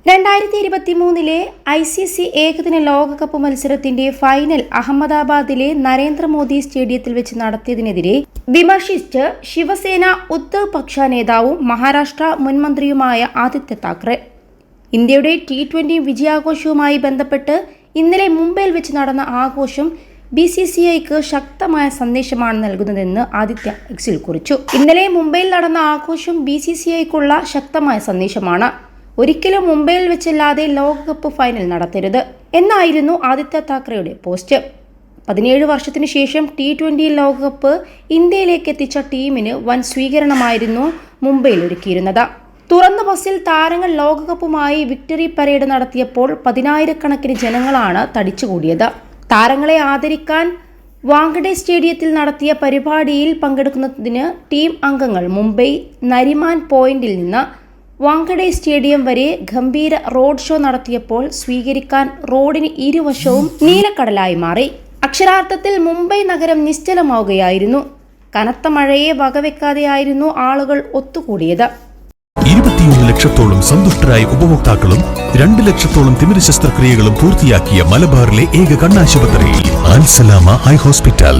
2023 ICC ഏകദിന ലോകകപ്പ് മത്സരത്തിന്റെ ഫൈനൽ അഹമ്മദാബാദിലെ നരേന്ദ്രമോദി സ്റ്റേഡിയത്തിൽ വെച്ച് നടത്തിയതിനെതിരെ വിമർശിച്ച് ശിവസേന ഉദ്ധവ് പക്ഷ നേതാവും മഹാരാഷ്ട്ര മുൻമന്ത്രിയുമായ ആദിത്യ താക്കറെ. ഇന്ത്യയുടെ T20 വിജയാഘോഷവുമായി ബന്ധപ്പെട്ട് ഇന്നലെ മുംബൈയിൽ വെച്ച് നടന്ന ആഘോഷം BCCIക്ക് ശക്തമായ സന്ദേശമാണ് നൽകുന്നതെന്ന് ആദിത്യ എക്സിൽ കുറിച്ചു. ഇന്നലെ മുംബൈയിൽ നടന്ന ആഘോഷം BCCIക്കുള്ള ശക്തമായ സന്ദേശമാണ്. ഒരിക്കലും മുംബൈയിൽ വെച്ചല്ലാതെ ലോകകപ്പ് ഫൈനൽ നടത്തരുത് എന്നായിരുന്നു ആദിത്യ താക്കറെയുടെ പോസ്റ്റ്. 17 വർഷത്തിനു ശേഷം T20 ലോകകപ്പ് ഇന്ത്യയിലേക്ക് എത്തിച്ച ടീമിന് വൻ സ്വീകരണമായിരുന്നു മുംബൈയിൽ ഒരുക്കിയിരുന്നത്. തുറന്ന ബസ്സിൽ താരങ്ങൾ ലോകകപ്പുമായി വിക്ടറി പരേഡ് നടത്തിയപ്പോൾ 10,000-കണക്കിന് ജനങ്ങളാണ് തടിച്ചുകൂടിയത്. താരങ്ങളെ ആദരിക്കാൻ വാങ്കഡെ സ്റ്റേഡിയത്തിൽ നടത്തിയ പരിപാടിയിൽ പങ്കെടുക്കുന്നതിന് ടീം അംഗങ്ങൾ മുംബൈ നരിമാൻ പോയിന്റിൽ നിന്ന് വാങ്കഡെ സ്റ്റേഡിയം വരെ ഗംഭീര റോഡ് ഷോ നടത്തിയപ്പോൾ സ്വീകരിക്കാൻ റോഡിന് ഇരുവശവും നീലക്കടലായി മാറി. അക്ഷരാർത്ഥത്തിൽ മുംബൈ നഗരം നിശ്ചലമാവുകയായിരുന്നു. കനത്ത മഴയെ വകവെക്കാതെയായിരുന്നു ആളുകൾ ഒത്തുകൂടിയത്. 21 ലക്ഷത്തോളം സന്തുഷ്ടരായ ഉപഭോക്താക്കളും 2 ലക്ഷത്തോളം തിമിര ശസ്ത്രക്രിയകളും പൂർത്തിയാക്കിയ മലബാറിലെ ഏക കണ്ണാശുപത്രി Al Salama high hospital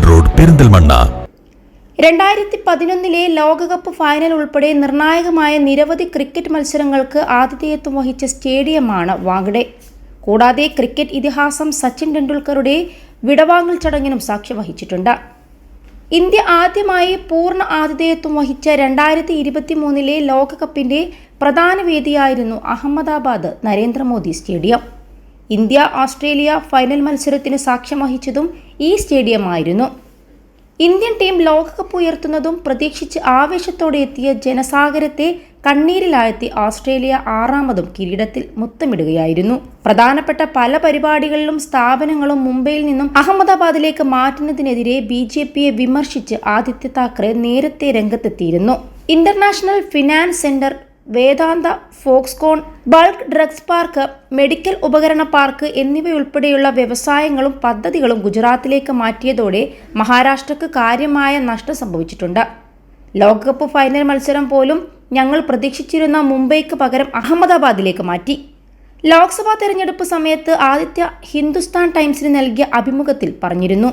road, Perinthalmanna. 2011 ലോകകപ്പ് ഫൈനൽ ഉൾപ്പെടെ നിർണായകമായ നിരവധി ക്രിക്കറ്റ് മത്സരങ്ങൾക്ക് ആതിഥേയത്വം വഹിച്ച സ്റ്റേഡിയമാണ് വാങ്കഡെ. കൂടാതെ ക്രിക്കറ്റ് ഇതിഹാസം സച്ചിൻ ടെണ്ടുൽക്കറുടെ വിടവാങ്ങൽ ചടങ്ങിനും സാക്ഷ്യം വഹിച്ചിട്ടുണ്ട്. ഇന്ത്യ ആദ്യമായി പൂർണ്ണ ആതിഥേയത്വം വഹിച്ച 2023 ലോകകപ്പിന്റെ പ്രധാന വേദിയായിരുന്നു Ahmedabad Narendra Modi stadium. India Australia final മത്സരത്തിന് സാക്ഷ്യം വഹിച്ചതും ഈ സ്റ്റേഡിയമായിരുന്നു. ഇന്ത്യൻ ടീം ലോകകപ്പ് ഉയർത്തുന്നതും പ്രതീക്ഷിച്ച് ആവേശത്തോടെ എത്തിയ ജനസാഗരത്തെ കണ്ണീരിലാഴ്ത്തി ഓസ്ട്രേലിയ 6ാമതും കിരീടത്തിൽ മുത്തമിടുകയായിരുന്നു. പ്രധാനപ്പെട്ട പല പരിപാടികളിലും സ്ഥാപനങ്ങളും മുംബൈയിൽ നിന്നും അഹമ്മദാബാദിലേക്ക് മാറ്റുന്നതിനെതിരെ BJPയെ വിമർശിച്ച് ആദിത്യ താക്കറെ നേരത്തെ രംഗത്തെത്തിയിരുന്നു. International finance centre, Vedanta, Foxconn, bulk drugs park, medical ഉപകരണ പാർക്ക് എന്നിവയുൾപ്പെടെയുള്ള വ്യവസായങ്ങളും പദ്ധതികളും ഗുജറാത്തിലേക്ക് മാറ്റിയതോടെ മഹാരാഷ്ട്രക്ക് കാര്യമായ നഷ്ടം സംഭവിച്ചിട്ടുണ്ട്. ലോകകപ്പ് ഫൈനൽ മത്സരം പോലും ഞങ്ങൾ പ്രതീക്ഷിച്ചിരുന്ന മുംബൈക്ക് പകരം അഹമ്മദാബാദിലേക്ക് മാറ്റി. ലോക്സഭാ തെരഞ്ഞെടുപ്പ് സമയത്ത് ആദിത്യ ഹിന്ദുസ്ഥാൻ ടൈംസിന് നൽകിയ അഭിമുഖത്തിൽ പറഞ്ഞിരുന്നു.